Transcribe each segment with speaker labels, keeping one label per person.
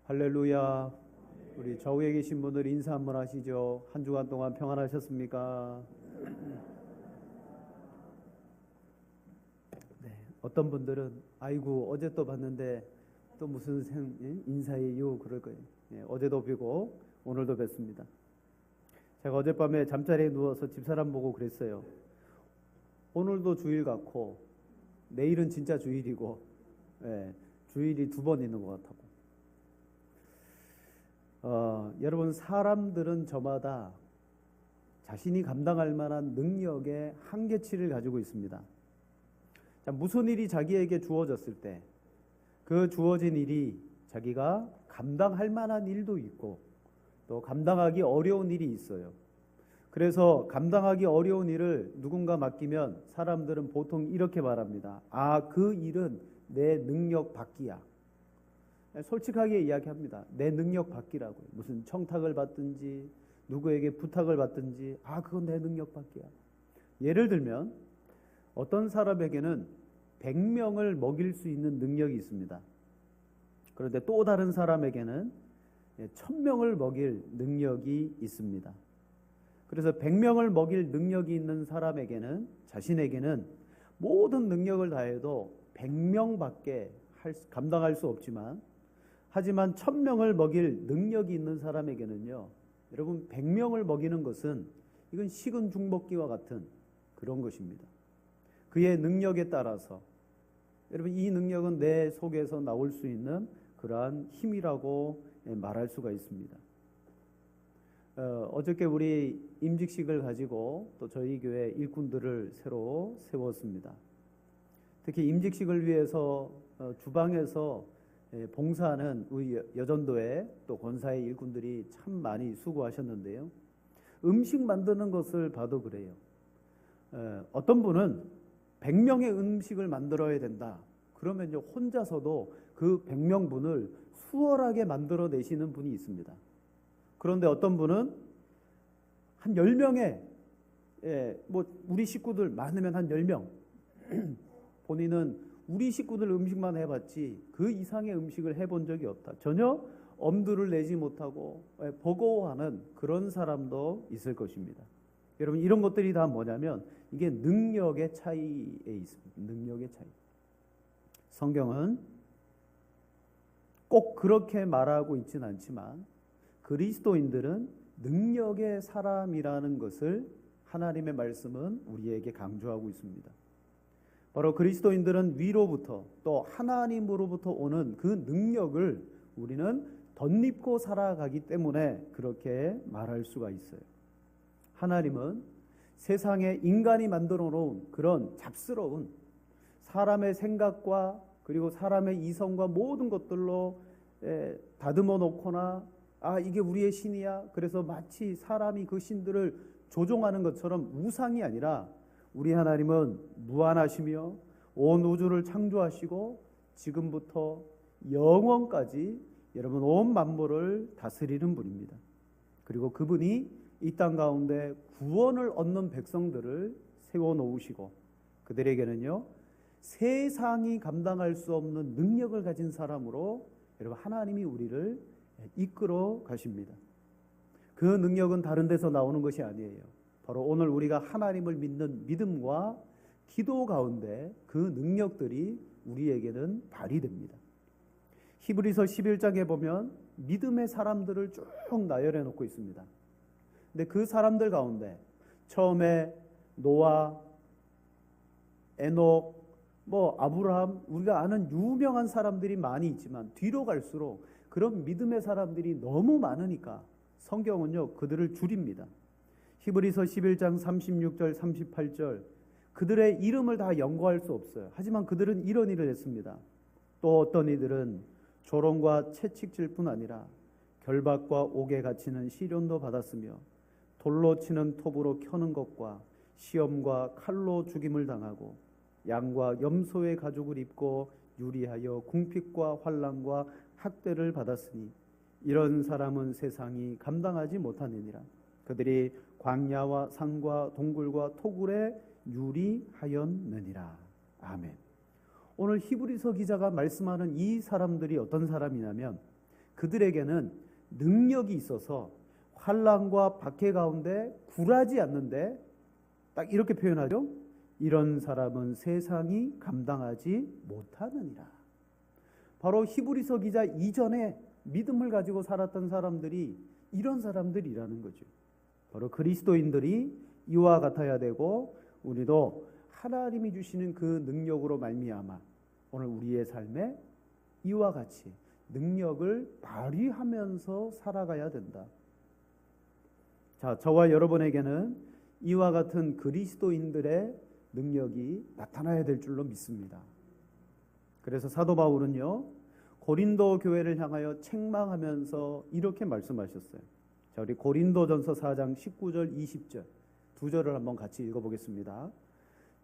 Speaker 1: 할렐루야. 우리 좌우에 계신 분들 인사 한번 하시죠. 한 주간 동안 평안하셨습니까? 네. 어떤 분들은 아이고 어제 또 봤는데 또 무슨 인사예요 그럴 거예요. 네, 어제도 뵈고 오늘도 뵙습니다. 제가 어젯밤에 잠자리에 누워서 집사람 보고 그랬어요. 오늘도 주일 같고 내일은 진짜 주일이고, 주일이 2번 있는 것 같다고. 여러분, 사람들은 저마다 자신이 감당할 만한 능력의 한계치를 가지고 있습니다. 자, 무슨 일이 자기에게 주어졌을 때 그 주어진 일이 자기가 감당할 만한 일도 있고 또 감당하기 어려운 일이 있어요. 그래서 감당하기 어려운 일을 누군가 맡기면 사람들은 보통 이렇게 말합니다. 그 일은 내 능력 밖이야. 솔직하게 이야기합니다. 내 능력 밖이라고요. 무슨 청탁을 받든지 누구에게 부탁을 받든지 그건 내 능력 밖이야. 예를 들면 어떤 사람에게는 100명을 먹일 수 있는 능력이 있습니다. 그런데 또 다른 사람에게는 1000명을 먹일 능력이 있습니다. 그래서 100명을 먹일 능력이 있는 사람에게는 자신에게는 모든 능력을 다해도 100명밖에 감당할 수 없지만 하지만 1000명을 먹일 능력이 있는 사람에게는요, 여러분 100명을 먹이는 것은 이건 식은 죽 먹기와 같은 그런 것입니다. 그의 능력에 따라서 여러분 이 능력은 내 속에서 나올 수 있는 그러한 힘이라고 말할 수가 있습니다. 어저께 우리 임직식을 가지고 또 저희 교회 일꾼들을 새로 세웠습니다. 특히 임직식을 위해서 주방에서 봉사하는 우리 여전도회 또 권사의 일꾼들이 참 많이 수고하셨는데요. 음식 만드는 것을 봐도 그래요. 어떤 분은 100명의 음식을 만들어야 된다. 그러면 이제 혼자서도 그 100명분을 수월하게 만들어내시는 분이 있습니다. 그런데 어떤 분은 한 10명의 우리 식구들 많으면 한 10명 본인은 우리 식구들 음식만 해봤지 그 이상의 음식을 해본 적이 없다. 전혀 엄두를 내지 못하고 버거워하는 그런 사람도 있을 것입니다. 여러분 이런 것들이 다 뭐냐면 이게 능력의 차이에 있습니다. 능력의 차이. 성경은 꼭 그렇게 말하고 있지는 않지만 그리스도인들은 능력의 사람이라는 것을 하나님의 말씀은 우리에게 강조하고 있습니다. 바로 그리스도인들은 위로부터 또 하나님으로부터 오는 그 능력을 우리는 덧입고 살아가기 때문에 그렇게 말할 수가 있어요. 하나님은 세상에 인간이 만들어 놓은 그런 잡스러운 사람의 생각과 그리고 사람의 이성과 모든 것들로 다듬어 놓거나 이게 우리의 신이야. 그래서 마치 사람이 그 신들을 조종하는 것처럼 우상이 아니라 우리 하나님은 무한하시며 온 우주를 창조하시고 지금부터 영원까지 여러분 온 만물을 다스리는 분입니다. 그리고 그분이 이 땅 가운데 구원을 얻는 백성들을 세워놓으시고 그들에게는요 세상이 감당할 수 없는 능력을 가진 사람으로 여러분 하나님이 우리를 이끌어 가십니다. 그 능력은 다른 데서 나오는 것이 아니에요. 바로 오늘 우리가 하나님을 믿는 믿음과 기도 가운데 그 능력들이 우리에게는 발휘됩니다. 히브리서 11장에 보면 믿음의 사람들을 쭉 나열해 놓고 있습니다. 근데 그 사람들 가운데 처음에 노아, 에녹, 아브라함, 우리가 아는 유명한 사람들이 많이 있지만 뒤로 갈수록 그런 믿음의 사람들이 너무 많으니까 성경은요 그들을 줄입니다. 히브리서 11장 36절 38절 그들의 이름을 다 연구할 수 없어요. 하지만 그들은 이런 일을 했습니다. 또 어떤 이들은 조롱과 채찍질 뿐 아니라 결박과 옥에 갇히는 시련도 받았으며 돌로 치는 톱으로 켜는 것과 시험과 칼로 죽임을 당하고 양과 염소의 가죽을 입고 유리하여 궁핍과 환난과 학대를 받았으니 이런 사람은 세상이 감당하지 못하느니라. 그들이 광야와 산과 동굴과 토굴에 유리하였느니라. 아멘. 오늘 히브리서 기자가 말씀하는 이 사람들이 어떤 사람이냐면 그들에게는 능력이 있어서 환난과 박해 가운데 굴하지 않는데, 딱 이렇게 표현하죠. 이런 사람은 세상이 감당하지 못하느니라. 바로 히브리서 기자 이전에 믿음을 가지고 살았던 사람들이 이런 사람들이라는 거죠. 바로 그리스도인들이 이와 같아야 되고, 우리도 하나님이 주시는 그 능력으로 말미암아 오늘 우리의 삶에 이와 같이 능력을 발휘하면서 살아가야 된다. 자, 저와 여러분에게는 이와 같은 그리스도인들의 능력이 나타나야 될 줄로 믿습니다. 그래서 사도 바울은요, 고린도 교회를 향하여 책망하면서 이렇게 말씀하셨어요. 자, 우리 고린도전서 4장 19절 20절 두 절을 한번 같이 읽어보겠습니다.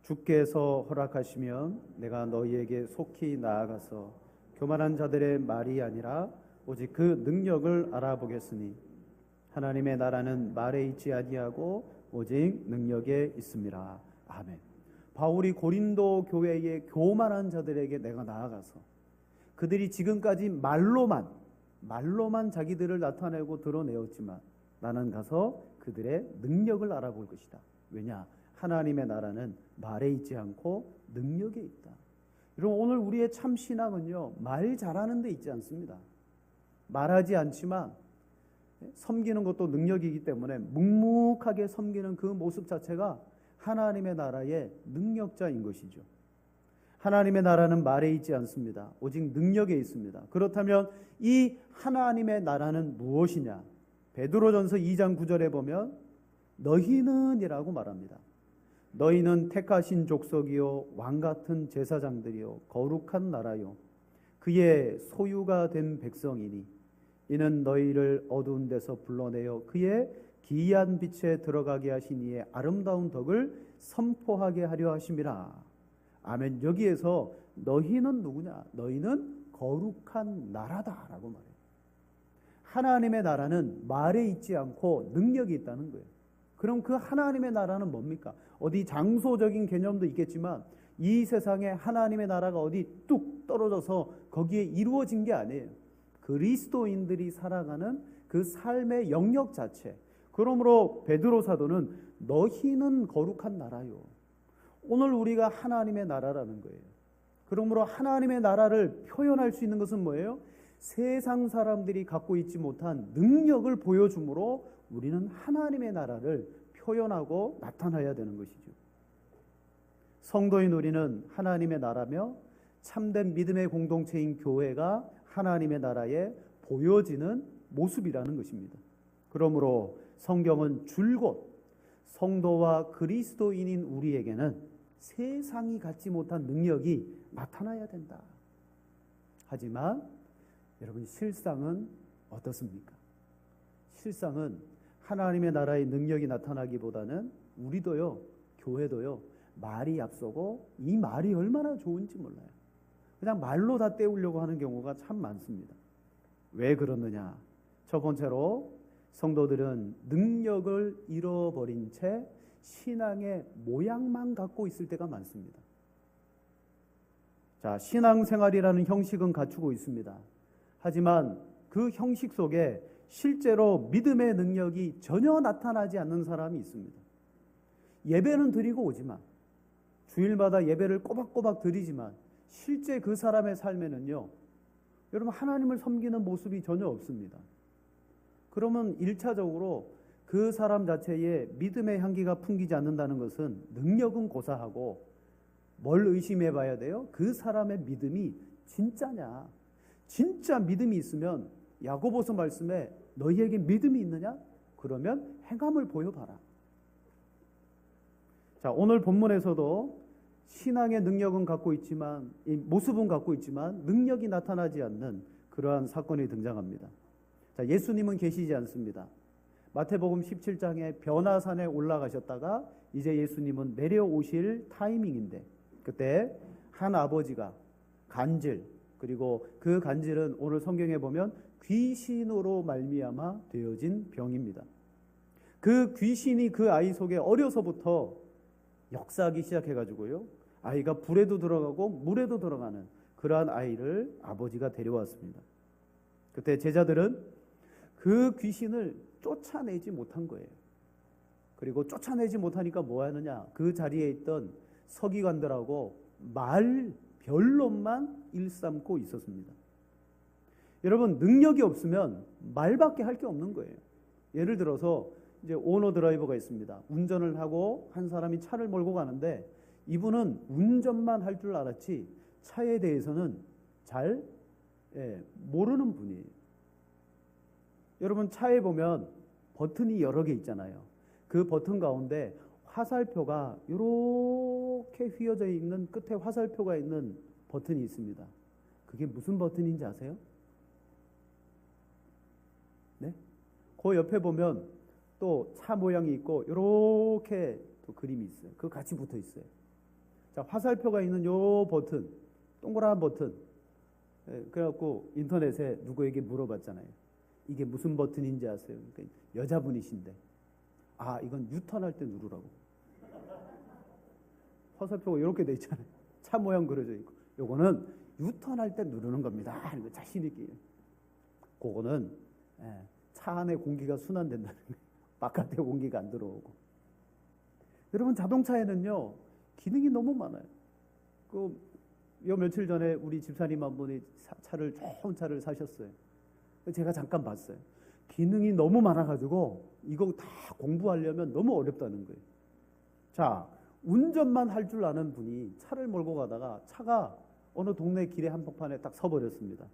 Speaker 1: 주께서 허락하시면 내가 너희에게 속히 나아가서 교만한 자들의 말이 아니라 오직 그 능력을 알아보겠으니 하나님의 나라는 말에 있지 아니하고 오직 능력에 있습니다. 아멘. 바울이 고린도 교회의 교만한 자들에게 내가 나아가서 그들이 지금까지 말로만 자기들을 나타내고 드러내었지만 나는 가서 그들의 능력을 알아볼 것이다. 왜냐? 하나님의 나라는 말에 있지 않고 능력에 있다. 여러분, 오늘 우리의 참 신앙은요, 말 잘하는 데 있지 않습니다. 말하지 않지만 섬기는 것도 능력이기 때문에 묵묵하게 섬기는 그 모습 자체가 하나님의 나라의 능력자인 것이죠. 하나님의 나라는 말에 있지 않습니다. 오직 능력에 있습니다. 그렇다면 이 하나님의 나라는 무엇이냐? 베드로전서 2장 9절에 보면 너희는 이라고 말합니다. 너희는 택하신 족속이요 왕같은 제사장들이요 거룩한 나라요 그의 소유가 된 백성이니 이는 너희를 어두운 데서 불러내어 그의 기이한 빛에 들어가게 하신 이의 아름다운 덕을 선포하게 하려 하심이라. 아멘. 여기에서 너희는 누구냐? 너희는 거룩한 나라다라고 말해요. 하나님의 나라는 말에 있지 않고 능력이 있다는 거예요. 그럼 그 하나님의 나라는 뭡니까? 어디 장소적인 개념도 있겠지만 이 세상에 하나님의 나라가 어디 뚝 떨어져서 거기에 이루어진 게 아니에요. 그리스도인들이 살아가는 그 삶의 영역 자체. 그러므로 베드로 사도는 너희는 거룩한 나라요. 오늘 우리가 하나님의 나라라는 거예요. 그러므로 하나님의 나라를 표현할 수 있는 것은 뭐예요? 세상 사람들이 갖고 있지 못한 능력을 보여주므로 우리는 하나님의 나라를 표현하고 나타나야 되는 것이죠. 성도인 우리는 하나님의 나라며 참된 믿음의 공동체인 교회가 하나님의 나라에 보여지는 모습이라는 것입니다. 그러므로 성경은 줄곧 성도와 그리스도인인 우리에게는 세상이 갖지 못한 능력이 나타나야 된다. 하지만 여러분, 실상은 어떻습니까? 실상은 하나님의 나라의 능력이 나타나기보다는 우리도요, 교회도요, 말이 앞서고 이 말이 얼마나 좋은지 몰라요. 그냥 말로 다 때우려고 하는 경우가 참 많습니다. 왜 그러느냐? 첫 번째로 성도들은 능력을 잃어버린 채 신앙의 모양만 갖고 있을 때가 많습니다. 자, 신앙생활이라는 형식은 갖추고 있습니다. 하지만 그 형식 속에 실제로 믿음의 능력이 전혀 나타나지 않는 사람이 있습니다. 예배는 드리고 오지만, 주일마다 예배를 꼬박꼬박 드리지만 실제 그 사람의 삶에는요, 여러분, 하나님을 섬기는 모습이 전혀 없습니다. 그러면 1차적으로 그 사람 자체에 믿음의 향기가 풍기지 않는다는 것은 능력은 고사하고 뭘 의심해 봐야 돼요? 그 사람의 믿음이 진짜냐? 진짜 믿음이 있으면 야고보서 말씀에 너희에게 믿음이 있느냐? 그러면 행함을 보여봐라. 자, 오늘 본문에서도 신앙의 능력은 갖고 있지만, 이 모습은 갖고 있지만 능력이 나타나지 않는 그러한 사건이 등장합니다. 자, 예수님은 계시지 않습니다. 마태복음 17장에 변화산에 올라가셨다가 이제 예수님은 내려오실 타이밍인데, 그때 한 아버지가 간질, 그리고 그 간질은 오늘 성경에 보면 귀신으로 말미암아 되어진 병입니다. 그 귀신이 그 아이 속에 어려서부터 역사하기 시작해가지고요, 아이가 불에도 들어가고 물에도 들어가는 그러한 아이를 아버지가 데려왔습니다. 그때 제자들은 그 귀신을 쫓아내지 못한 거예요. 그리고 쫓아내지 못하니까 뭐 하느냐? 그 자리에 있던 서기관들하고 변론만 일삼고 있었습니다. 여러분, 능력이 없으면 말밖에 할 게 없는 거예요. 예를 들어서 이제 오너 드라이버가 있습니다. 운전을 하고 한 사람이 차를 몰고 가는데 이분은 운전만 할 줄 알았지 차에 대해서는 잘 모르는 분이에요. 여러분, 차에 보면 버튼이 여러 개 있잖아요. 그 버튼 가운데 화살표가 이렇게 휘어져 있는, 끝에 화살표가 있는 버튼이 있습니다. 그게 무슨 버튼인지 아세요? 네? 그 옆에 보면 또 차 모양이 있고 이렇게 또 그림이 있어요. 그거 같이 붙어 있어요. 자, 화살표가 있는 요 버튼, 동그란 버튼. 그래갖고 인터넷에 누구에게 물어봤잖아요. 이게 무슨 버튼인지 아세요? 그러니까 여자분이신데, 아, 이건 유턴할 때 누르라고. 화살표가 이렇게 돼 있잖아요. 차 모양 그려져 있고, 요거는 유턴할 때 누르는 겁니다. 이거 자신 있게. 그거는 차 안에 공기가 순환된다는 거예요. 바깥에 공기가 안 들어오고. 여러분, 자동차에는요 기능이 너무 많아요. 요 며칠 전에 우리 집사님 한 분이 좋은 차를 사셨어요. 제가 잠깐 봤어요. 기능이 너무 많아가지고 이거 다 공부하려면 너무 어렵다는 거예요. 자, 운전만 할 줄 아는 분이 차를 몰고 가다가 차가 어느 동네 길의 한복판에 딱 서버렸습니다.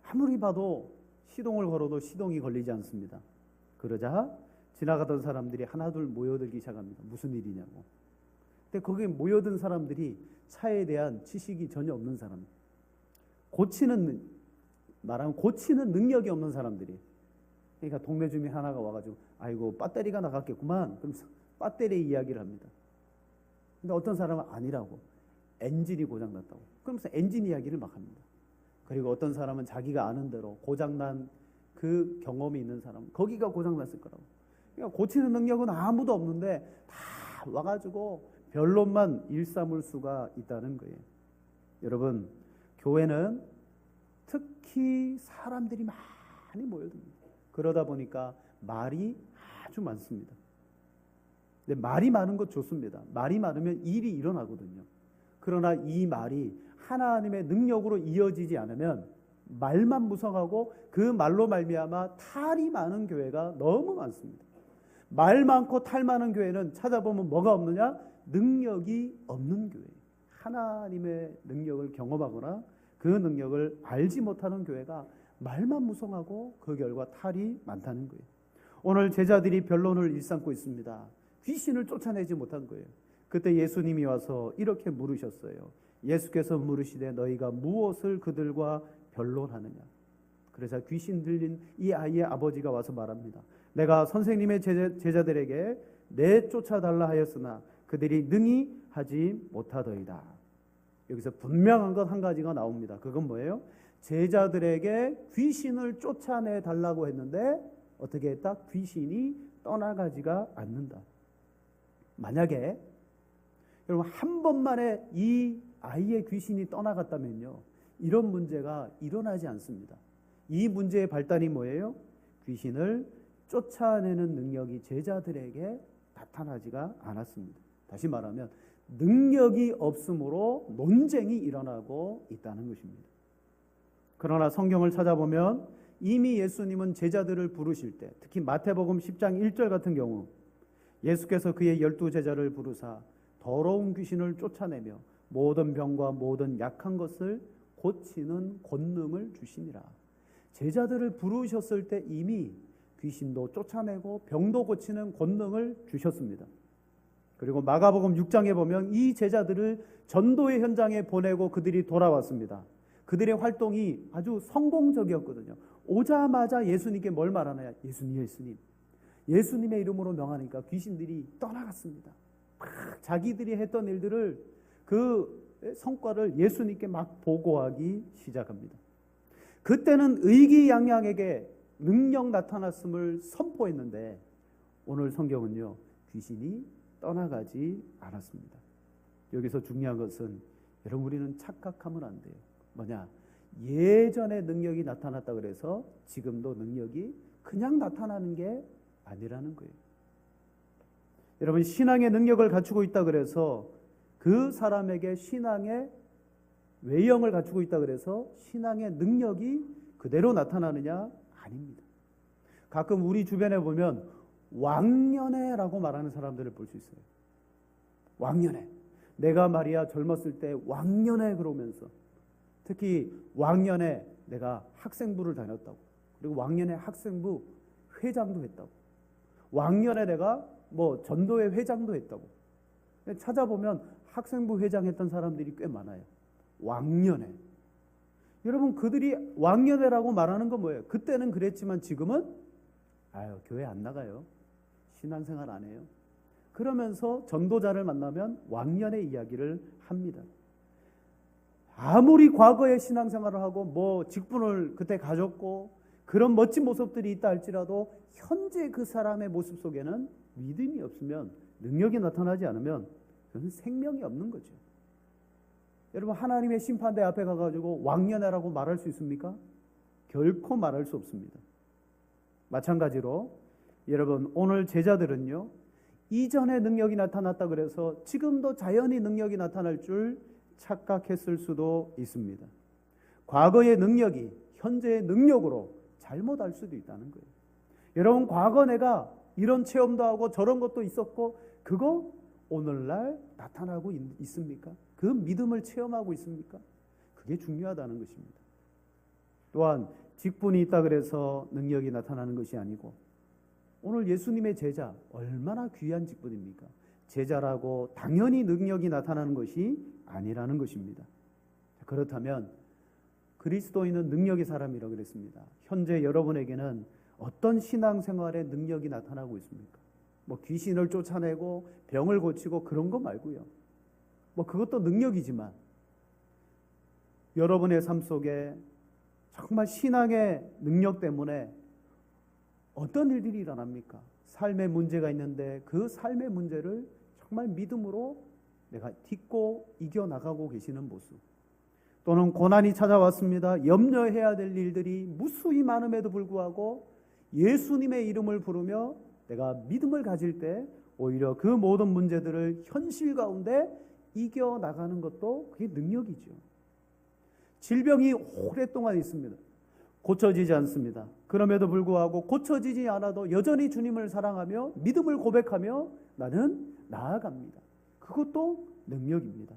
Speaker 1: 아무리 봐도 시동을 걸어도 시동이 걸리지 않습니다. 그러자 지나가던 사람들이 하나둘 모여들기 시작합니다. 무슨 일이냐고. 근데 거기에 모여든 사람들이 차에 대한 지식이 전혀 없는 사람, 말하면 고치는 능력이 없는 사람들이. 그러니까 동네 주민 하나가 와가지고, 아이고 배터리가 나갔겠구만, 그러면서 배터리 이야기를 합니다. 근데 어떤 사람은 아니라고, 엔진이 고장났다고, 그러면서 엔진 이야기를 막 합니다. 그리고 어떤 사람은 자기가 아는 대로 고장난 그 경험이 있는 사람, 거기가 고장났을 거라고. 그러니까 고치는 능력은 아무도 없는데 다 와가지고 변론만 일삼을 수가 있다는 거예요. 여러분, 교회는 특히 사람들이 많이 모여듭니다. 그러다 보니까 말이 아주 많습니다. 근데 말이 많은 것 좋습니다. 말이 많으면 일이 일어나거든요. 그러나 이 말이 하나님의 능력으로 이어지지 않으면 말만 무성하고 그 말로 말미암아 탈이 많은 교회가 너무 많습니다. 말 많고 탈 많은 교회는 찾아보면 뭐가 없느냐? 능력이 없는 교회. 하나님의 능력을 경험하거나 그 능력을 알지 못하는 교회가 말만 무성하고 그 결과 탈이 많다는 거예요. 오늘 제자들이 변론을 일삼고 있습니다. 귀신을 쫓아내지 못한 거예요. 그때 예수님이 와서 이렇게 물으셨어요. 예수께서 물으시되 너희가 무엇을 그들과 변론하느냐. 그래서 귀신 들린 이 아이의 아버지가 와서 말합니다. 내가 선생님의 제자들에게 내쫓아달라 하였으나 그들이 능히 하지 못하더이다. 여기서 분명한 것 한 가지가 나옵니다. 그건 뭐예요? 제자들에게 귀신을 쫓아내 달라고 했는데 어떻게 했다? 귀신이 떠나가지가 않는다. 만약에 여러분 한 번만에 이 아이의 귀신이 떠나갔다면요, 이런 문제가 일어나지 않습니다. 이 문제의 발단이 뭐예요? 귀신을 쫓아내는 능력이 제자들에게 나타나지가 않았습니다. 다시 말하면 능력이 없으므로 논쟁이 일어나고 있다는 것입니다. 그러나 성경을 찾아보면 이미 예수님은 제자들을 부르실 때, 특히 마태복음 10장 1절 같은 경우 예수께서 그의 12제자를 부르사 더러운 귀신을 쫓아내며 모든 병과 모든 약한 것을 고치는 권능을 주시니라. 제자들을 부르셨을 때 이미 귀신도 쫓아내고 병도 고치는 권능을 주셨습니다. 그리고 마가복음 6장에 보면 이 제자들을 전도의 현장에 보내고 그들이 돌아왔습니다. 그들의 활동이 아주 성공적이었거든요. 오자마자 예수님께 뭘 말하나요? 예수님. 예수님의 이름으로 명하니까 귀신들이 떠나갔습니다. 막 자기들이 했던 일들을, 그 성과를 예수님께 막 보고하기 시작합니다. 그때는 의기양양에게 능력 나타났음을 선포했는데 오늘 성경은요, 귀신이 떠나가지 않았습니다. 여기서 중요한 것은 여러분, 우리는 착각하면 안 돼요. 뭐냐? 예전에 능력이 나타났다 그래서 지금도 능력이 그냥 나타나는 게 아니라는 거예요. 여러분, 신앙의 능력을 갖추고 있다 그래서 그 사람에게 신앙의 외형을 갖추고 있다 그래서 신앙의 능력이 그대로 나타나느냐? 아닙니다. 가끔 우리 주변에 보면 왕년애라고 말하는 사람들을 볼 수 있어요. 왕년애. 내가 말이야 젊었을 때 왕년애 그러면서, 특히 왕년에 내가 학생부를 다녔다고, 그리고 왕년에 학생부 회장도 했다고, 왕년에 내가 뭐 전도회 회장도 했다고. 찾아보면 학생부 회장 했던 사람들이 꽤 많아요. 왕년에. 여러분, 그들이 왕년회라고 말하는 건 뭐예요? 그때는 그랬지만 지금은 교회 안 나가요. 신앙생활 안 해요. 그러면서 전도자를 만나면 왕년의 이야기를 합니다. 아무리 과거에 신앙생활을 하고 뭐 직분을 그때 가졌고 그런 멋진 모습들이 있다 할지라도 현재 그 사람의 모습 속에는 믿음이 없으면, 능력이 나타나지 않으면 그건 생명이 없는 거죠. 여러분, 하나님의 심판대 앞에 가가지고 왕년애라고 말할 수 있습니까? 결코 말할 수 없습니다. 마찬가지로 여러분, 오늘 제자들은요, 이전에 능력이 나타났다 그래서 지금도 자연히 능력이 나타날 줄 착각했을 수도 있습니다. 과거의 능력이 현재의 능력으로 잘못 알 수도 있다는 거예요. 여러분, 과거 내가 이런 체험도 하고 저런 것도 있었고 그거 오늘날 나타나고 있습니까? 그 믿음을 체험하고 있습니까? 그게 중요하다는 것입니다. 또한 직분이 있다 그래서 능력이 나타나는 것이 아니고, 오늘 예수님의 제자 얼마나 귀한 직분입니까? 제자라고 당연히 능력이 나타나는 것이 아니라는 것입니다. 그렇다면 그리스도인은 능력의 사람이라고 그랬습니다. 현재 여러분에게는 어떤 신앙생활의 능력이 나타나고 있습니까? 뭐 귀신을 쫓아내고 병을 고치고 그런 거 말고요. 뭐 그것도 능력이지만 여러분의 삶 속에 정말 신앙의 능력 때문에 어떤 일들이 일어납니까? 삶의 문제가 있는데 그 삶의 문제를 정말 믿음으로 내가 딛고 이겨나가고 계시는 모습. 또는 고난이 찾아왔습니다. 염려해야 될 일들이 무수히 많음에도 불구하고 예수님의 이름을 부르며 내가 믿음을 가질 때 오히려 그 모든 문제들을 현실 가운데 이겨나가는 것도 그게 능력이죠. 질병이 오랫동안 있습니다. 고쳐지지 않습니다. 그럼에도 불구하고 고쳐지지 않아도 여전히 주님을 사랑하며 믿음을 고백하며 나는 나아갑니다. 그것도 능력입니다.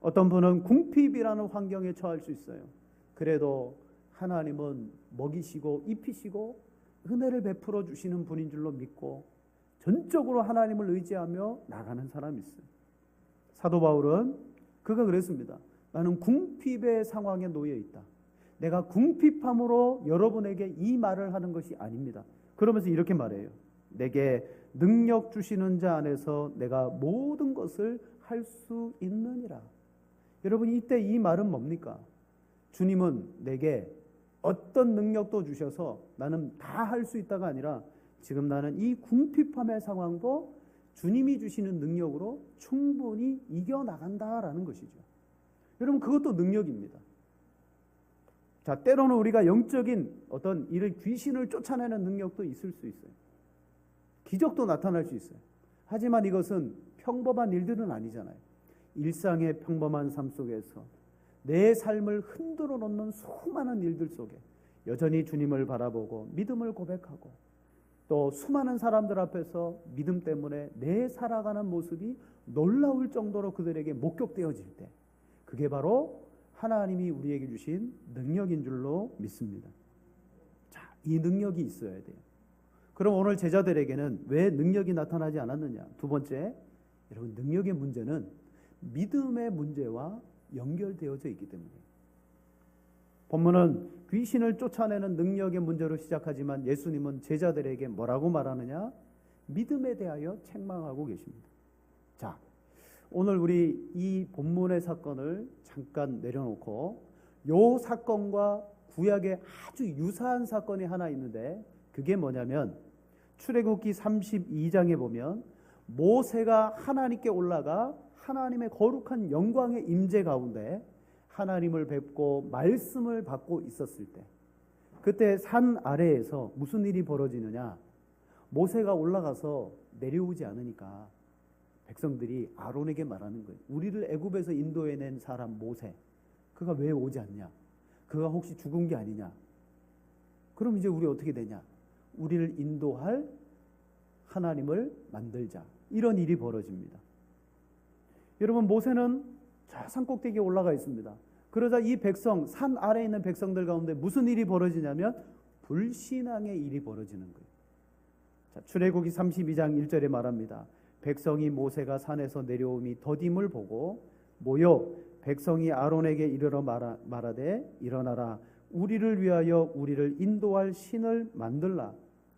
Speaker 1: 어떤 분은 궁핍이라는 환경에 처할 수 있어요. 그래도 하나님은 먹이시고 입히시고 은혜를 베풀어 주시는 분인 줄로 믿고 전적으로 하나님을 의지하며 나가는 사람이 있어요. 사도 바울은 그가 그랬습니다. 나는 궁핍의 상황에 놓여 있다. 내가 궁핍함으로 여러분에게 이 말을 하는 것이 아닙니다. 그러면서 이렇게 말해요. 내게 능력 주시는 자 안에서 내가 모든 것을 할 수 있느니라. 여러분, 이때 이 말은 뭡니까? 주님은 내게 어떤 능력도 주셔서 나는 다 할 수 있다가 아니라 지금 나는 이 궁핍함의 상황도 주님이 주시는 능력으로 충분히 이겨나간다라는 것이죠. 여러분, 그것도 능력입니다. 자, 때로는 우리가 영적인 어떤 일을 귀신을 쫓아내는 능력도 있을 수 있어요. 기적도 나타날 수 있어요. 하지만 이것은 평범한 일들은 아니잖아요. 일상의 평범한 삶 속에서 내 삶을 흔들어 놓는 수많은 일들 속에 여전히 주님을 바라보고 믿음을 고백하고 또 수많은 사람들 앞에서 믿음 때문에 내 살아가는 모습이 놀라울 정도로 그들에게 목격되어질 때, 그게 바로 하나님이 우리에게 주신 능력인 줄로 믿습니다. 자, 이 능력이 있어야 돼요. 그럼 오늘 제자들에게는 왜 능력이 나타나지 않았느냐? 두 번째, 여러분, 능력의 문제는 믿음의 문제와 연결되어져 있기 때문이에요. 본문은 귀신을 쫓아내는 능력의 문제로 시작하지만 예수님은 제자들에게 뭐라고 말하느냐? 믿음에 대하여 책망하고 계십니다. 자, 오늘 우리 이 본문의 사건을 잠깐 내려놓고 이 사건과 구약에 아주 유사한 사건이 하나 있는데, 그게 뭐냐면 출애굽기 32장에 보면 모세가 하나님께 올라가 하나님의 거룩한 영광의 임재 가운데 하나님을 뵙고 말씀을 받고 있었을 때, 그때 산 아래에서 무슨 일이 벌어지느냐? 모세가 올라가서 내려오지 않으니까 백성들이 아론에게 말하는 거예요. 우리를 애굽에서 인도해낸 사람 모세, 그가 왜 오지 않냐? 그가 혹시 죽은 게 아니냐? 그럼 이제 우리 어떻게 되냐? 우리를 인도할 하나님을 만들자. 이런 일이 벌어집니다. 여러분, 모세는 저 산꼭대기에 올라가 있습니다. 그러자 이 백성, 산 아래에 있는 백성들 가운데 무슨 일이 벌어지냐면 불신앙의 일이 벌어지는 거예요. 자, 출애굽기 32장 1절에 말합니다. 백성이 모세가 산에서 내려옴이 더딤을 보고 모여 백성이 아론에게 이르러 말하되 일어나라, 우리를 위하여 우리를 인도할 신을 만들라.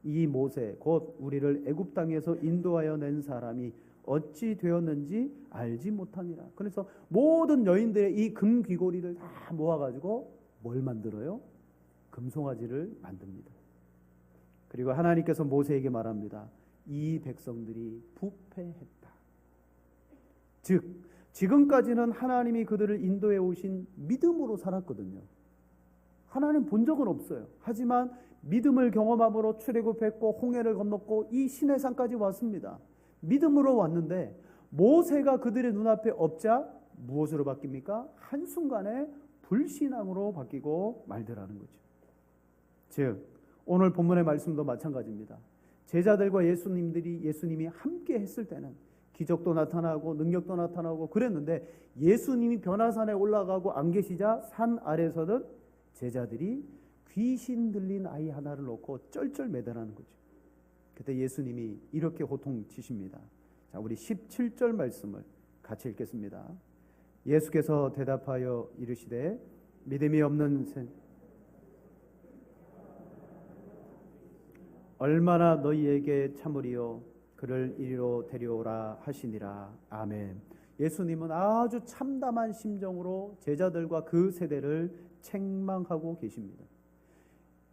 Speaker 1: 이 모세 곧 우리를 애굽 땅에서 인도하여 낸 사람이 어찌 되었는지 알지 못하니라. 그래서 모든 여인들의 이 금 귀고리를 다 모아가지고 뭘 만들어요? 금송아지를 만듭니다. 그리고 하나님께서 모세에게 말합니다. 이 백성들이 부패했다. 즉 지금까지는 하나님이 그들을 인도해 오신 믿음으로 살았거든요. 하나님 본 적은 없어요. 하지만 믿음을 경험함으로 출애굽했고 홍해를 건넜고 이 시내산까지 왔습니다. 믿음으로 왔는데 모세가 그들의 눈앞에 없자 무엇으로 바뀝니까? 한순간에 불신앙으로 바뀌고 말더라는 거죠. 즉 오늘 본문의 말씀도 마찬가지입니다. 제자들과 예수님이 함께 했을 때는 기적도 나타나고 능력도 나타나고 그랬는데 예수님이 변화산에 올라가고 안 계시자 산 아래서는 제자들이 귀신 들린 아이 하나를 놓고 쩔쩔매달하는 거죠. 그때 예수님이 이렇게 호통치십니다. 자, 우리 17절 말씀을 같이 읽겠습니다. 예수께서 대답하여 이르시되 믿음이 없는 얼마나 너희에게 참으리요 그를 이리로 데려오라 하시니라. 아멘. 예수님은 아주 참담한 심정으로 제자들과 그 세대를 책망하고 계십니다.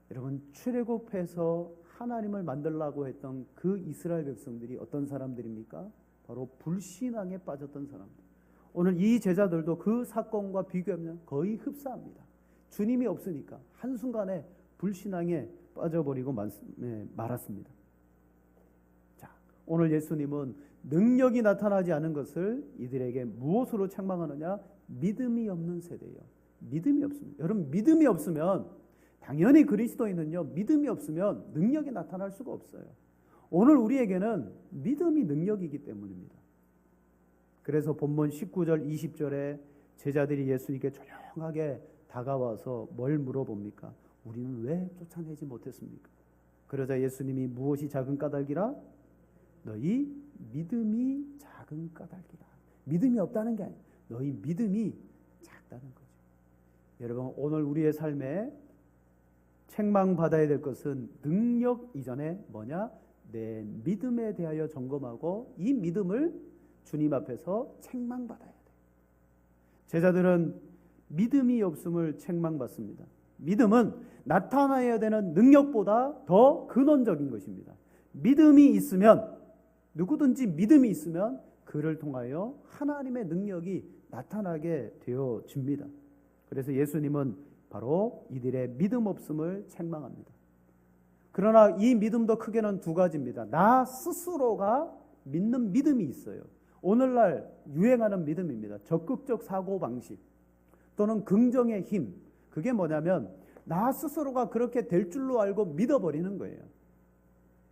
Speaker 1: 여러분, 출애굽해서 하나님을 만들라고 했던 그 이스라엘 백성들이 어떤 사람들입니까? 바로 불신앙에 빠졌던 사람들. 오늘 이 제자들도 그 사건과 비교하면 거의 흡사합니다. 주님이 없으니까 한순간에 불신앙에 빠져버리고 말았습니다. 자, 오늘 예수님은 능력이 나타나지 않은 것을 이들에게 무엇으로 책망하느냐? 믿음이 없는 세대예요. 믿음이 없습니다. 여러분, 믿음이 없으면 당연히 그리스도인은요, 믿음이 없으면 능력이 나타날 수가 없어요. 오늘 우리에게는 믿음이 능력이기 때문입니다. 그래서 본문 19절 20절에 제자들이 예수님께 조용하게 다가와서 뭘 물어봅니까? 우리는 왜 쫓아내지 못했습니까? 그러자 예수님이 무엇이 작은 까닭이라? 너희 믿음이 작은 까닭이라. 믿음이 없다는 게 아니에요. 너희 믿음이 작다는 거죠. 여러분, 오늘 우리의 삶에 책망받아야 될 것은 능력 이전에 뭐냐? 내 믿음에 대하여 점검하고 이 믿음을 주님 앞에서 책망받아야 돼요. 제자들은 믿음이 없음을 책망받습니다. 믿음은 나타나야 되는 능력보다 더 근원적인 것입니다. 믿음이 있으면, 누구든지 믿음이 있으면 그를 통하여 하나님의 능력이 나타나게 되어집니다. 그래서 예수님은 바로 이들의 믿음 없음을 책망합니다. 그러나 이 믿음도 크게는 두 가지입니다. 나 스스로가 믿는 믿음이 있어요. 오늘날 유행하는 믿음입니다. 적극적 사고방식 또는 긍정의 힘. 그게 뭐냐면 나 스스로가 그렇게 될 줄로 알고 믿어버리는 거예요.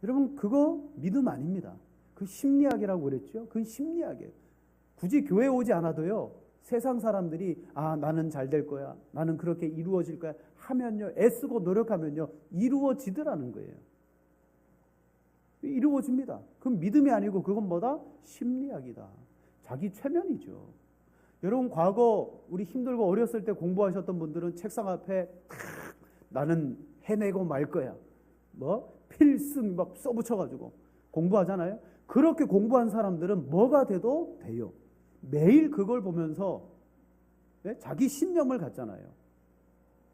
Speaker 1: 여러분, 그거 믿음 아닙니다. 그 심리학이라고 그랬죠. 그건 심리학이에요. 굳이 교회 오지 않아도요, 세상 사람들이 나는 잘 될 거야, 나는 그렇게 이루어질 거야 하면요, 애쓰고 노력하면요 이루어지더라는 거예요. 이루어집니다. 그건 믿음이 아니고 그건 뭐다? 심리학이다. 자기 최면이죠. 여러분, 과거 우리 힘들고 어렸을 때 공부하셨던 분들은 책상 앞에 나는 해내고 말 거야, 필승 막 써붙여가지고 공부하잖아요. 그렇게 공부한 사람들은 뭐가 돼도 돼요. 매일 그걸 보면서 자기 신념을 갖잖아요.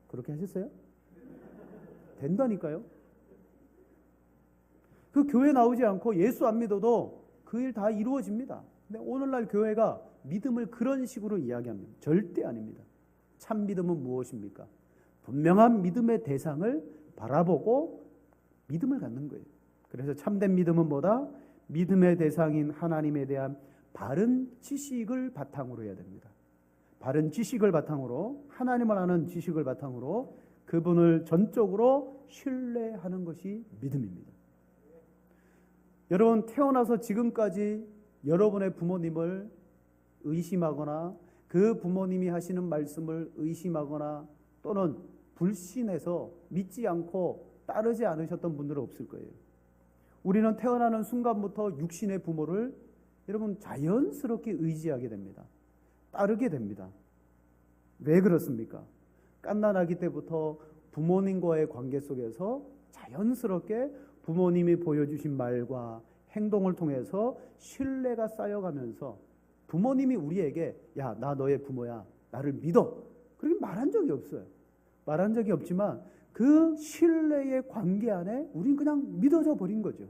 Speaker 1: 그렇게 하셨어요? 된다니까요. 그 교회 나오지 않고 예수 안 믿어도 그 일 다 이루어집니다. 근데 오늘날 교회가 믿음을 그런 식으로 이야기합니다. 절대 아닙니다. 참 믿음은 무엇입니까? 분명한 믿음의 대상을 바라보고 믿음을 갖는 거예요. 그래서 참된 믿음은 뭐다? 믿음의 대상인 하나님에 대한 바른 지식을 바탕으로 해야 됩니다. 바른 지식을 바탕으로, 하나님을 아는 지식을 바탕으로 그분을 전적으로 신뢰하는 것이 믿음입니다. 여러분, 태어나서 지금까지 여러분의 부모님을 의심하거나 그 부모님이 하시는 말씀을 의심하거나 또는 불신해서 믿지 않고 따르지 않으셨던 분들은 없을 거예요. 우리는 태어나는 순간부터 육신의 부모를 여러분 자연스럽게 의지하게 됩니다. 따르게 됩니다. 왜 그렇습니까? 갓난아기 때부터 부모님과의 관계 속에서 자연스럽게 부모님이 보여주신 말과 행동을 통해서 신뢰가 쌓여가면서 부모님이 우리에게 야, 나 너의 부모야, 나를 믿어, 그렇게 말한 적이 없어요. 말한 적이 없지만 그 신뢰의 관계 안에 우린 그냥 믿어져 버린 거죠.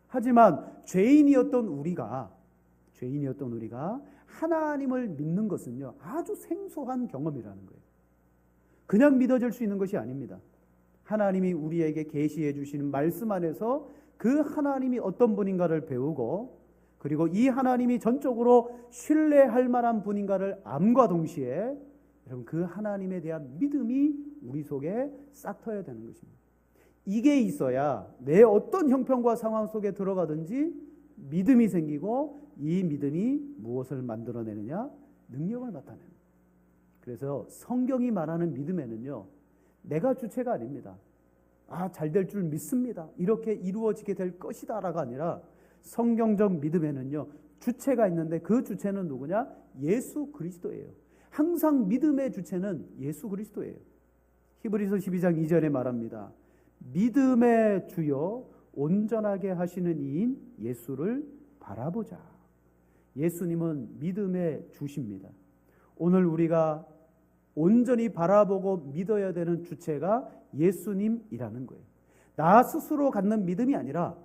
Speaker 1: 하지만 죄인이었던 우리가 하나님을 믿는 것은요, 아주 생소한 경험이라는 거예요. 그냥 믿어질 수 있는 것이 아닙니다. 하나님이 우리에게 계시해 주시는 말씀 안에서 그 하나님이 어떤 분인가를 배우고, 그리고 이 하나님이 전적으로 신뢰할 만한 분인가를 암과 동시에 여러분 그 하나님에 대한 믿음이 우리 속에 싹트어야 되는 것입니다. 이게 있어야 내 어떤 형편과 상황 속에 들어가든지 믿음이 생기고, 이 믿음이 무엇을 만들어내느냐? 능력을 나타내는. 그래서 성경이 말하는 믿음에는요, 내가 주체가 아닙니다. 아, 잘 될 줄 믿습니다, 이렇게 이루어지게 될 것이다 라가 아니라 성경적 믿음에는요, 주체가 있는데 그 주체는 누구냐? 예수 그리스도예요. 항상 믿음의 주체는 예수 그리스도예요. 히브리서 12장 2절에 말합니다. 믿음의 주요 온전하게 하시는 이인 예수를 바라보자. 예수님은 믿음의 주십니다. 오늘 우리가 온전히 바라보고 믿어야 되는 주체가 예수님이라는 거예요. 나 스스로 갖는 믿음이 아니라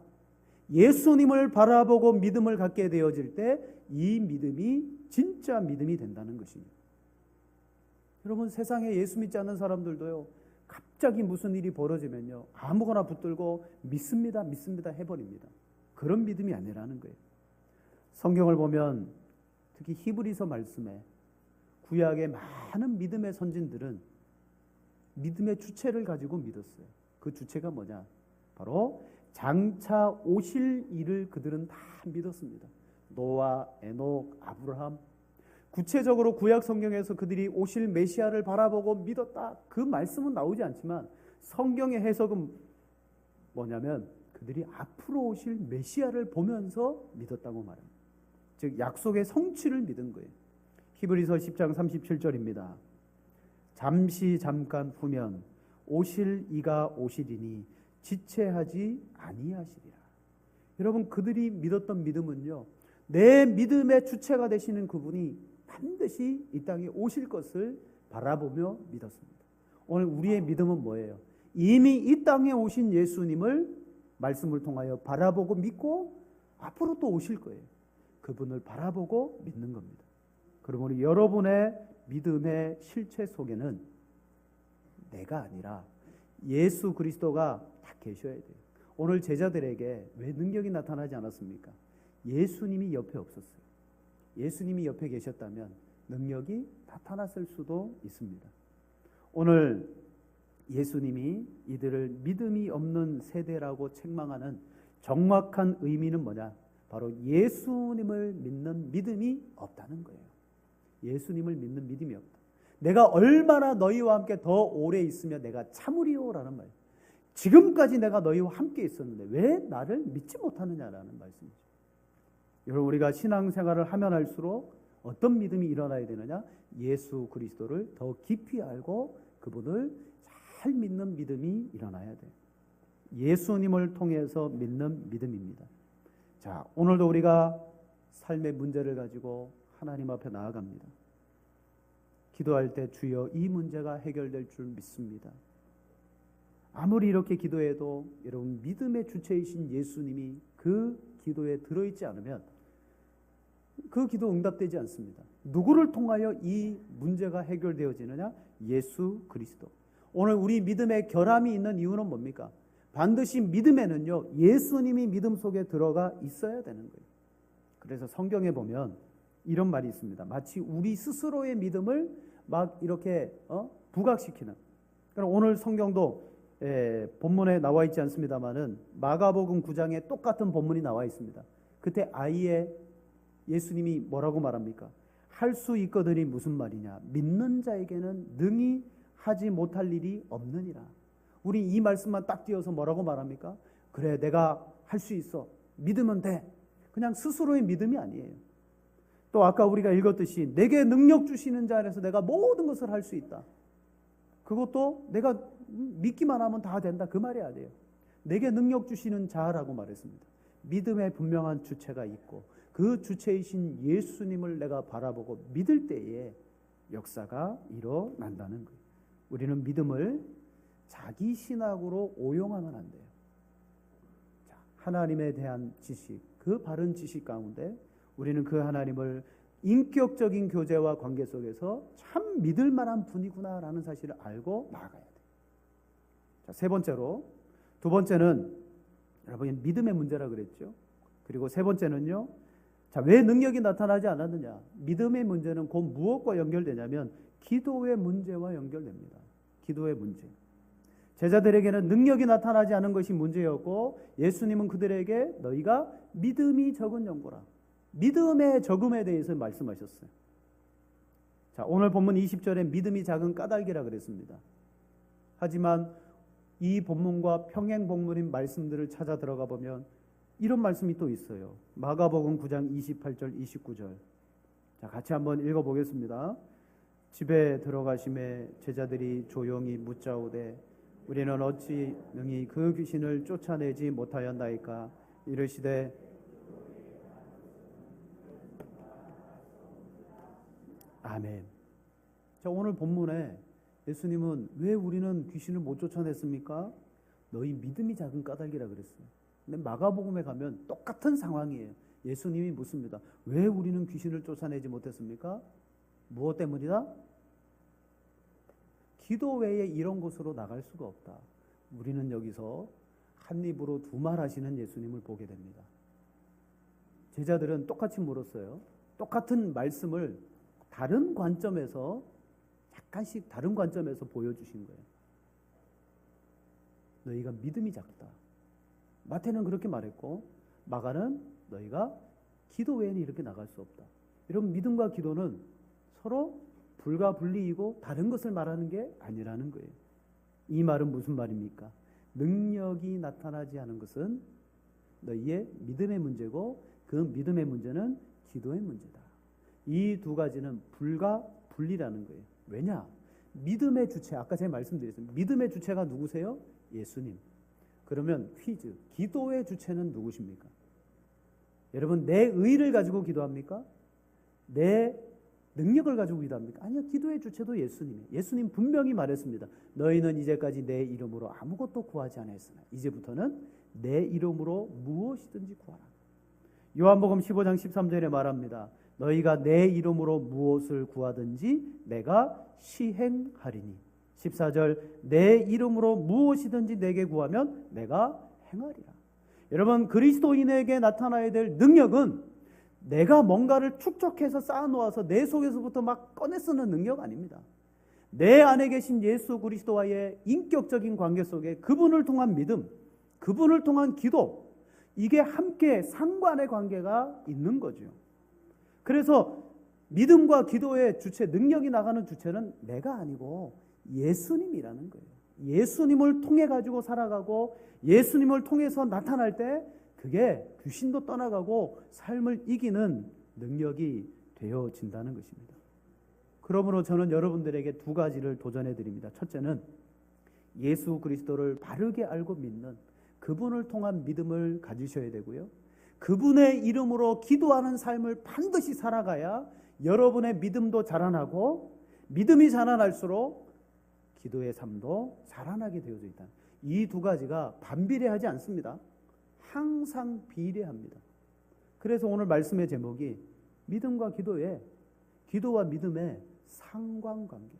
Speaker 1: 예수님을 바라보고 믿음을 갖게 되어질 때 이 믿음이 진짜 믿음이 된다는 것입니다. 여러분, 세상에 예수 믿지 않는 사람들도요, 갑자기 무슨 일이 벌어지면요, 아무거나 붙들고 믿습니다 해버립니다. 그런 믿음이 아니라는 거예요. 성경을 보면 특히 히브리서 말씀에 구약의 많은 믿음의 선진들은 믿음의 주체를 가지고 믿었어요. 그 주체가 뭐냐? 바로 장차 오실 일을 그들은 다 믿었습니다. 노아, 에녹, 아브라함. 구체적으로 구약 성경에서 그들이 오실 메시아를 바라보고 믿었다, 그 말씀은 나오지 않지만 성경의 해석은 뭐냐면 그들이 앞으로 오실 메시아를 보면서 믿었다고 말합니다. 즉 약속의 성취를 믿은 거예요. 히브리서 10장 37절입니다. 잠시 잠깐 후면 오실 이가 오시리니 지체하지 아니하시리라. 여러분, 그들이 믿었던 믿음은요, 내 믿음의 주체가 되시는 그분이 반드시 이 땅에 오실 것을 바라보며 믿었습니다. 오늘 우리의 믿음은 뭐예요? 이미 이 땅에 오신 예수님을 말씀을 통하여 바라보고 믿고 앞으로 또 오실 거예요. 그분을 바라보고 믿는 겁니다. 그러므로 여러분의 믿음의 실체 속에는 내가 아니라 예수 그리스도가 다 계셔야 돼요. 오늘 제자들에게 왜 능력이 나타나지 않았습니까? 예수님이 옆에 없었어요. 예수님이 옆에 계셨다면 능력이 나타났을 수도 있습니다. 오늘 예수님이 이들을 믿음이 없는 세대라고 책망하는 정확한 의미는 뭐냐? 바로 예수님을 믿는 믿음이 없다는 거예요. 예수님을 믿는 믿음이 없다. 내가 얼마나 너희와 함께 더 오래 있으며 내가 참으리요라는 말. 지금까지 내가 너희와 함께 있었는데 왜 나를 믿지 못하느냐라는 말씀이죠. 여러분, 우리가 신앙생활을 하면 할수록 어떤 믿음이 일어나야 되느냐? 예수 그리스도를 더 깊이 알고 그분을 잘 믿는 믿음이 일어나야 돼요. 예수님을 통해서 믿는 믿음입니다. 자, 오늘도 우리가 삶의 문제를 가지고 하나님 앞에 나아갑니다. 기도할 때 주여 이 문제가 해결될 줄 믿습니다. 아무리 이렇게 기도해도 여러분 믿음의 주체이신 예수님이 그 기도에 들어있지 않으면 그 기도 응답되지 않습니다. 누구를 통하여 이 문제가 해결되어지느냐? 예수 그리스도. 오늘 우리 믿음에 결함이 있는 이유는 뭡니까? 반드시 믿음에는요, 예수님이 믿음 속에 들어가 있어야 되는 거예요. 그래서 성경에 보면 이런 말이 있습니다. 마치 우리 스스로의 믿음을 막 이렇게 부각시키는. 그럼 오늘 성경도 본문에 나와 있지 않습니다만은 마가복음 9장에 똑같은 본문이 나와 있습니다. 그때 아이의 예수님이 뭐라고 말합니까? 할 수 있거든이 무슨 말이냐? 믿는 자에게는 능히 하지 못할 일이 없느니라. 우리 이 말씀만 딱 띄어서 뭐라고 말합니까? 그래, 내가 할 수 있어. 믿으면 돼. 그냥 스스로의 믿음이 아니에요. 또 아까 우리가 읽었듯이 내게 능력 주시는 자 안에서 내가 모든 것을 할 수 있다. 그것도 내가 믿기만 하면 다 된다. 그 말이 아니에요. 내게 능력 주시는 자라고 말했습니다. 믿음의 분명한 주체가 있고 그 주체이신 예수님을 내가 바라보고 믿을 때에 역사가 일어난다는 거예요. 우리는 믿음을 자기 신학으로 오용하면 안 돼요. 자, 하나님에 대한 지식, 그 바른 지식 가운데 우리는 그 하나님을 인격적인 교제와 관계 속에서 참 믿을 만한 분이구나라는 사실을 알고 나아가야 돼요. 자, 세 번째로, 두 번째는 여러분 믿음의 문제라 그랬죠. 그리고 세 번째는요, 자, 왜 능력이 나타나지 않았느냐? 믿음의 문제는 곧 무엇과 연결되냐면 기도의 문제와 연결됩니다. 기도의 문제. 제자들에게는 능력이 나타나지 않은 것이 문제였고 예수님은 그들에게 너희가 믿음이 적은 영고라. 믿음의 적음에 대해서 말씀하셨어요. 자, 오늘 본문 20절에 믿음이 작은 까닭이라 그랬습니다. 하지만 이 본문과 평행 본문인 말씀들을 찾아 들어가 보면 이런 말씀이 또 있어요. 마가복음 9장 28절 29절. 자, 같이 한번 읽어보겠습니다. 집에 들어가심에 제자들이 조용히 묻자오되 우리는 어찌 능히 그 귀신을 쫓아내지 못하였나이까? 이르시되 아멘. 자, 오늘 본문에 예수님은 왜 우리는 귀신을 못 쫓아냈습니까? 너희 믿음이 작은 까닭이라 그랬어요. 근데 마가복음에 가면 똑같은 상황이에요. 예수님이 묻습니다. 왜 우리는 귀신을 쫓아내지 못했습니까? 무엇 때문이다? 기도 외에 이런 곳으로 나갈 수가 없다. 우리는 여기서 한 입으로 두 말 하시는 예수님을 보게 됩니다. 제자들은 똑같이 물었어요. 똑같은 말씀을 다른 관점에서 약간씩 다른 관점에서 보여주신 거예요. 너희가 믿음이 작다. 마태는 그렇게 말했고 마가는 너희가 기도 외에는 이렇게 나갈 수 없다. 이런 믿음과 기도는 서로 불가분리이고 다른 것을 말하는 게 아니라는 거예요. 이 말은 무슨 말입니까? 능력이 나타나지 않은 것은 너희의 믿음의 문제고 그 믿음의 문제는 기도의 문제다. 이 두 가지는 불가분리라는 거예요. 왜냐? 믿음의 주체, 아까 제가 말씀드렸습니다. 믿음의 주체가 누구세요? 예수님. 그러면 퀴즈, 기도의 주체는 누구십니까? 여러분, 내 의를 가지고 기도합니까? 내 능력을 가지고 기도합니까? 아니요, 기도의 주체도 예수님이에요. 예수님 분명히 말했습니다. 너희는 이제까지 내 이름으로 아무것도 구하지 않았으나 이제부터는 내 이름으로 무엇이든지 구하라. 요한복음 15장 13절에 말합니다. 너희가 내 이름으로 무엇을 구하든지 내가 시행하리니. 14절 내 이름으로 무엇이든지 내게 구하면 내가 행하리라. 여러분, 그리스도인에게 나타나야 될 능력은 내가 뭔가를 축적해서 쌓아놓아서 내 속에서부터 막 꺼내 쓰는 능력 아닙니다. 내 안에 계신 예수 그리스도와의 인격적인 관계 속에 그분을 통한 믿음, 그분을 통한 기도, 이게 함께 상관의 관계가 있는 거죠. 그래서 믿음과 기도의 주체, 능력이 나가는 주체는 내가 아니고 예수님이라는 거예요. 예수님을 통해 가지고 살아가고 예수님을 통해서 나타날 때 그게 귀신도 떠나가고 삶을 이기는 능력이 되어진다는 것입니다. 그러므로 저는 여러분들에게 두 가지를 도전해 드립니다. 첫째는 예수 그리스도를 바르게 알고 믿는 그분을 통한 믿음을 가지셔야 되고요. 그분의 이름으로 기도하는 삶을 반드시 살아가야 여러분의 믿음도 자라나고 믿음이 자라날수록 기도의 삶도 자라나게 되어져 있다. 이 두 가지가 반비례하지 않습니다. 항상 비례합니다. 그래서 오늘 말씀의 제목이 믿음과 기도에 기도와 믿음의 상관관계.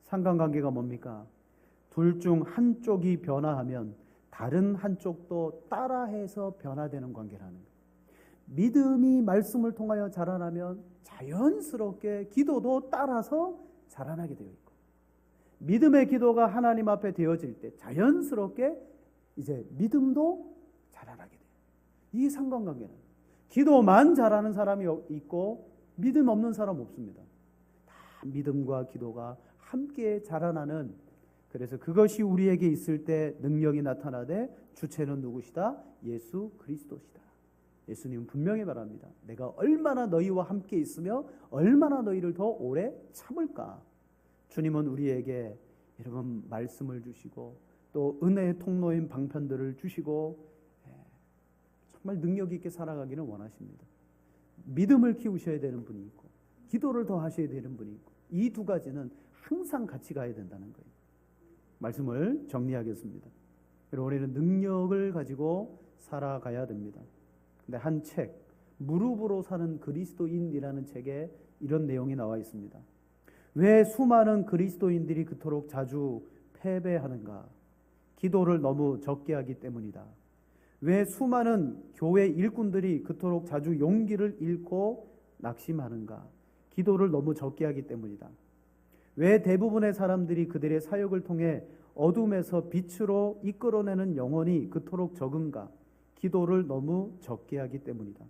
Speaker 1: 상관관계가 뭡니까? 둘 중 한쪽이 변화하면 다른 한쪽도 따라해서 변화되는 관계라는 거예요. 믿음이 말씀을 통하여 자라나면 자연스럽게 기도도 따라서 자라나게 되어 있고, 믿음의 기도가 하나님 앞에 되어질 때 자연스럽게 이제 믿음도 자라나게 돼요. 이 상관관계는 기도만 잘하는 사람이 있고 믿음 없는 사람 없습니다. 다 믿음과 기도가 함께 자라나는, 그래서 그것이 우리에게 있을 때 능력이 나타나되 주체는 누구시다? 예수 그리스도시다. 예수님은 분명히 말합니다. 내가 얼마나 너희와 함께 있으며 얼마나 너희를 더 오래 참을까. 주님은 우리에게 여러분 말씀을 주시고 또 은혜의 통로인 방편들을 주시고 정말 능력 있게 살아가기를 원하십니다. 믿음을 키우셔야 되는 분이 있고 기도를 더 하셔야 되는 분이 있고, 이 두 가지는 항상 같이 가야 된다는 거예요. 말씀을 정리하겠습니다. 그리고 우리는 능력을 가지고 살아가야 됩니다. 근데 한 책, 무릎으로 사는 그리스도인이라는 책에 이런 내용이 나와 있습니다. 왜 수많은 그리스도인들이 그토록 자주 패배하는가? 기도를 너무 적게 하기 때문이다. 왜 수많은 교회 일꾼들이 그토록 자주 용기를 잃고 낙심하는가? 기도를 너무 적게 하기 때문이다. 왜 대부분의 사람들이 그들의 사역을 통해 어둠에서 빛으로 이끌어내는 영혼이 그토록 적은가? 기도를 너무 적게 하기 때문이다.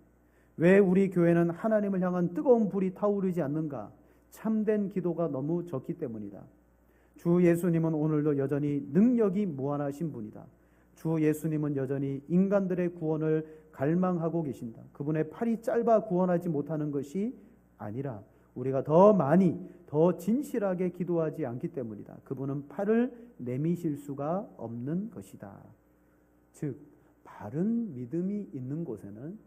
Speaker 1: 왜 우리 교회는 하나님을 향한 뜨거운 불이 타오르지 않는가? 참된 기도가 너무 적기 때문이다. 주 예수님은 오늘도 여전히 능력이 무한하신 분이다. 주 예수님은 여전히 인간들의 구원을 갈망하고 계신다. 그분의 팔이 짧아 구원하지 못하는 것이 아니라 우리가 더 많이 더 진실하게 기도하지 않기 때문이다. 그분은 팔을 내미실 수가 없는 것이다. 즉 바른 믿음이 있는 곳에는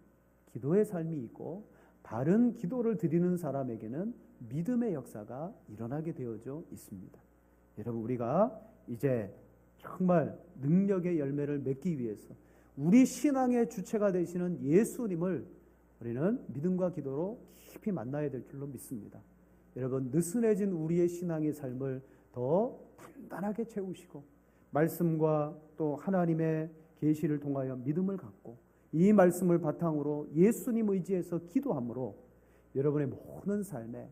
Speaker 1: 기도의 삶이 있고, 바른 기도를 드리는 사람에게는 믿음의 역사가 일어나게 되어져 있습니다. 여러분, 우리가 이제 정말 능력의 열매를 맺기 위해서 우리 신앙의 주체가 되시는 예수님을 우리는 믿음과 기도로 깊이 만나야 될 줄로 믿습니다. 여러분, 느슨해진 우리의 신앙의 삶을 더 단단하게 채우시고 말씀과 또 하나님의 계시를 통하여 믿음을 갖고 이 말씀을 바탕으로 예수님 의지해서 기도함으로 여러분의 모든 삶에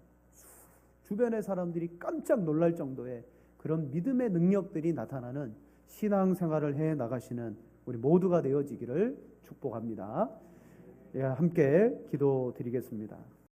Speaker 1: 주변의 사람들이 깜짝 놀랄 정도의 그런 믿음의 능력들이 나타나는 신앙생활을 해 나가시는 우리 모두가 되어지기를 축복합니다. 함께 기도드리겠습니다.